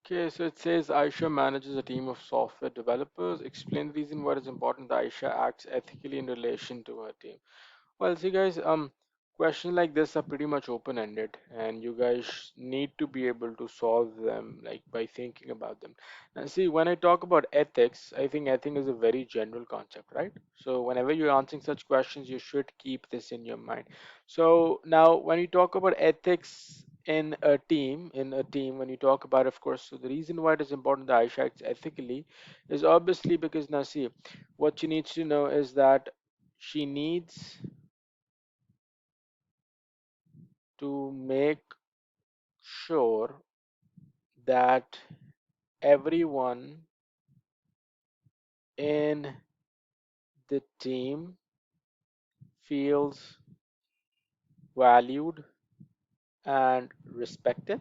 Okay, so it says Aisha manages a team of software developers. Explain the reason why it's important that Aisha acts ethically in relation to her team. Well, see, guys, questions like this are pretty much open-ended, and you guys need to be able to solve them like by thinking about them. Now, see, when I talk about ethics, I think ethics is a very general concept, right? So whenever you're answering such questions, you should keep this in your mind. So now, when you talk about ethics in a team, when you talk about, of course, so the reason why it is important that Aisha acts ethically is obviously because now, see, what you need to know is that she needs to make sure that everyone in the team feels valued and respected.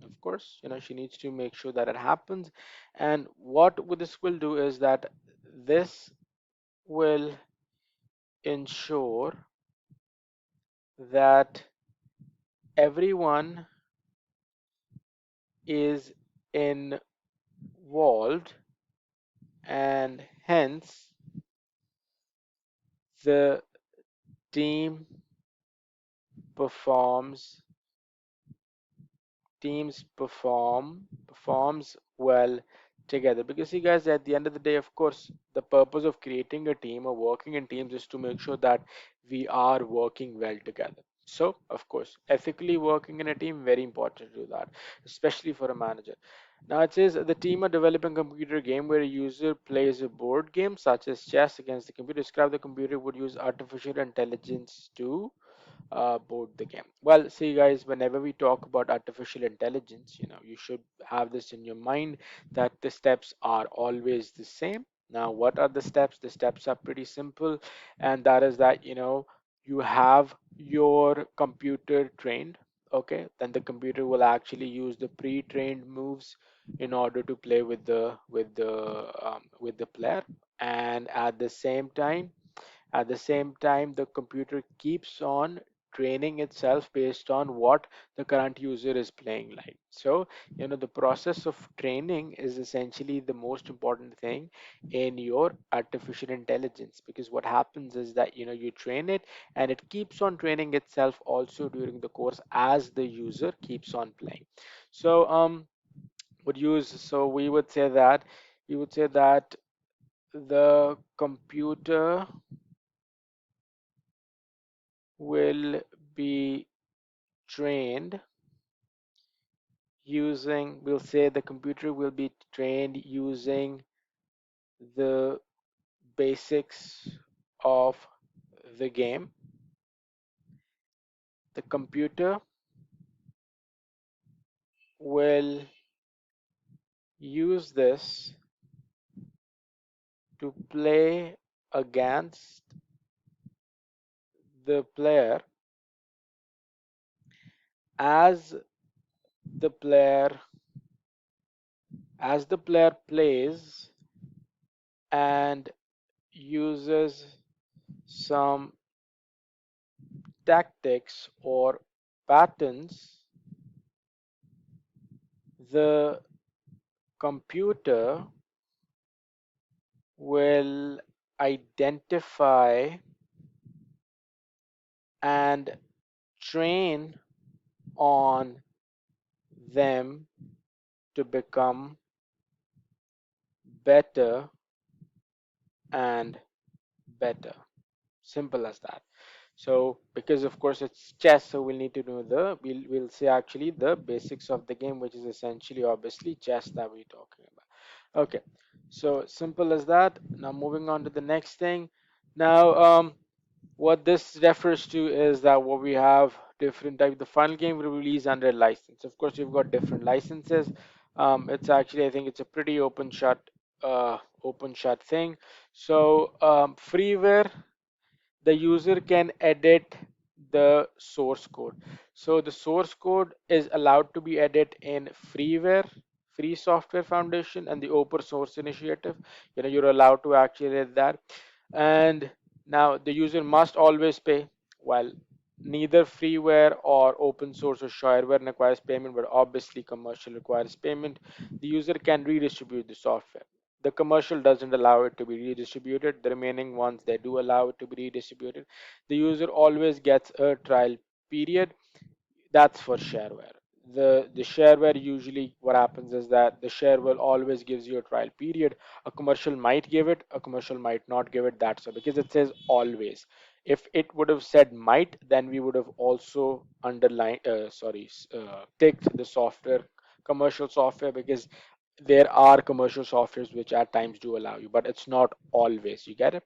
Of course, she needs to make sure that it happens. And what this will do is that this will ensure that everyone is involved, and hence the team performs teams performs well together. Because see, guys, at the end of the day, of course, the purpose of creating a team or working in teams is to make sure that we are working well together. So of course, ethically working in a team, very important to do that, especially for a manager. Now it says the team are developing a computer game where a user plays a board game such as chess against the computer. Describe the computer would use artificial intelligence to board the game. Well, see, guys, whenever we talk about artificial intelligence, you should have this in your mind that the steps are always the same. Now, what are the steps? The steps are pretty simple, and that is that, you have your computer trained. Okay, then the computer will actually use the pre-trained moves in order to play with the player, and at the same time, the computer keeps on training itself based on what the current user is playing like. So, the process of training is essentially the most important thing in your artificial intelligence, because what happens is that, you train it and it keeps on training itself also during the course as the user keeps on playing. So, we would say that the computer will be trained we'll say the computer will be trained using the basics of the game. The computer will use this to play against the player. As the player as the player plays and uses some tactics or patterns, the computer will identify and train on them to become better and better. Simple as that. So because of course it's chess, so we'll need to know we'll say actually the basics of the game, which is essentially obviously chess that we're talking about. Okay, so simple as that. Now moving on to the next thing. Now what this refers to is that what we have different type. The final game will release under license. Of course, you've got different licenses. It's actually, I think it's a pretty open shut thing. So freeware, the user can edit the source code. So the source code is allowed to be edited in freeware, Free Software Foundation, and the open source initiative. You're allowed to actually edit that. And now the user must always pay. While neither freeware or open source or shareware requires payment, but obviously commercial requires payment. The user can redistribute the software. The commercial doesn't allow it to be redistributed. The remaining ones, they do allow it to be redistributed. The user always gets a trial period. That's for shareware. The shareware, usually what happens is that the shareware always gives you a trial period. A commercial might give it, a commercial might not give it. That's so because it says always. If it would have said might, then we would have also underlined ticked the software, commercial software, because there are commercial softwares which at times do allow you, but it's not always. You get it?